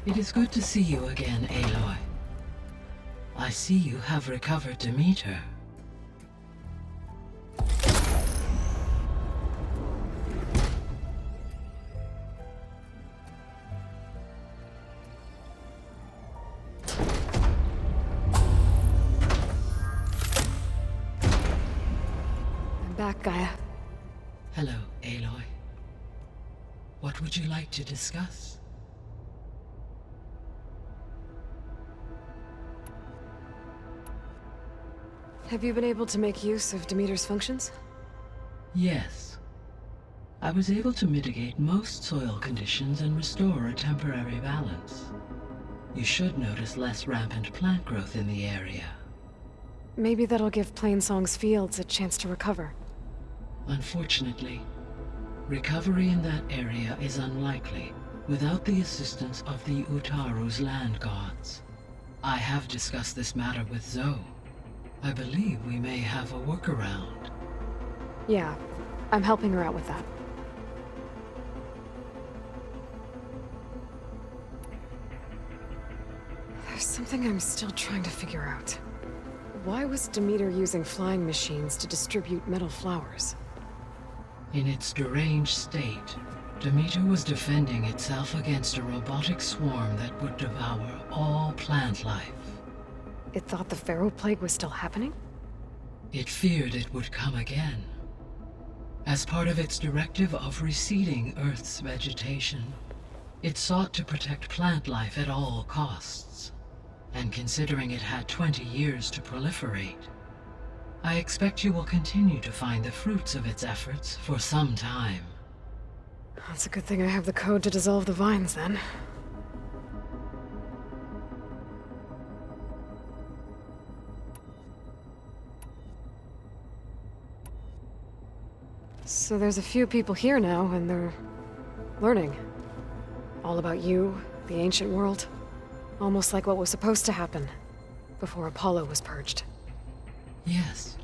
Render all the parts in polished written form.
It is good to see you again, Aloy. I see you have recovered Demeter. I'm back, Gaia. Hello, Aloy. What would you like to discuss? Have you been able to make use of Demeter's functions? Yes. I was able to mitigate most soil conditions and restore a temporary balance. You should notice less rampant plant growth in the area. Maybe that'll give Plainsong's fields a chance to recover. Unfortunately, recovery in that area is unlikely without the assistance of the Utaru's land gods. I have discussed this matter with Zoe. I believe we may have a workaround. Yeah, I'm helping her out with that. There's something I'm still trying to figure out. Why was Demeter using flying machines to distribute metal flowers? In its deranged state, Demeter was defending itself against a robotic swarm that would devour all plant life. It thought the Pharaoh Plague was still happening? It feared it would come again. As part of its directive of reseeding Earth's vegetation, it sought to protect plant life at all costs. And considering it had 20 years to proliferate, I expect you will continue to find the fruits of its efforts for some time. That's a good thing I have the code to dissolve the vines, then. So there's a few people here now, and they're learning. All about you, the ancient world. Almost like what was supposed to happen before Apollo was purged. Yes.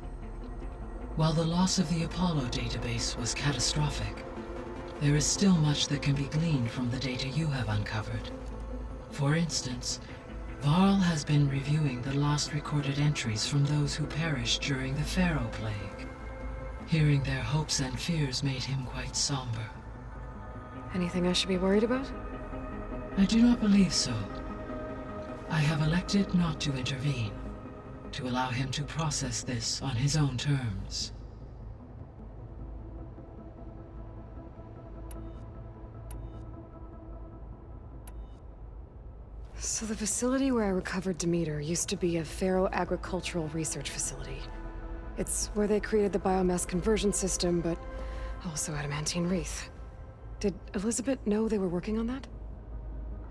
While the loss of the Apollo database was catastrophic, there is still much that can be gleaned from the data you have uncovered. For instance, Varl has been reviewing the last recorded entries from those who perished during the Pharaoh Plague. Hearing their hopes and fears made him quite somber. Anything I should be worried about? I do not believe so. I have elected not to intervene, to allow him to process this on his own terms. So the facility where I recovered Demeter used to be a Pharaoh agricultural research facility. It's where they created the biomass conversion system, but also adamantine wreath. Did Elizabeth know they were working on that?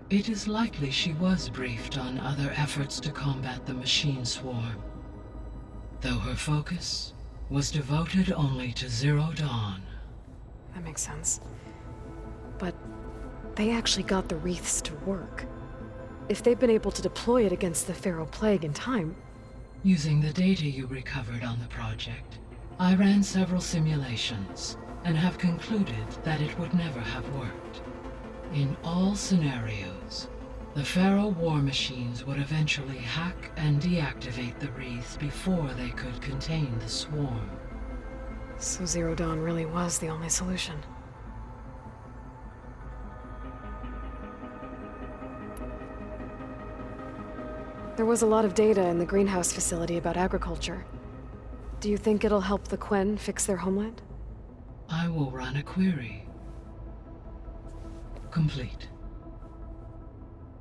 It is likely she was briefed on other efforts to combat the machine swarm, though her focus was devoted only to Zero Dawn. That makes sense. But they actually got the wreaths to work. If they've been able to deploy it against the Pharaoh Plague in time... Using the data you recovered on the project, I ran several simulations and have concluded that it would never have worked. In all scenarios, the Pharaoh war machines would eventually hack and deactivate the wreaths before they could contain the swarm. So Zero Dawn really was the only solution. There was a lot of data in the greenhouse facility about agriculture. Do you think it'll help the Quen fix their homeland? I will run a query. Complete.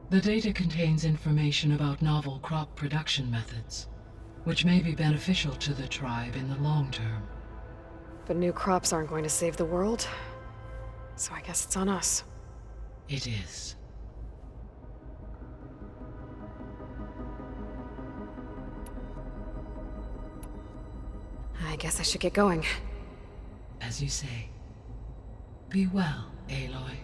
The data contains information about novel crop production methods, which may be beneficial to the tribe in the long term. But new crops aren't going to save the world, so I guess it's on us. It is. I guess I should get going. As you say. Be well, Aloy.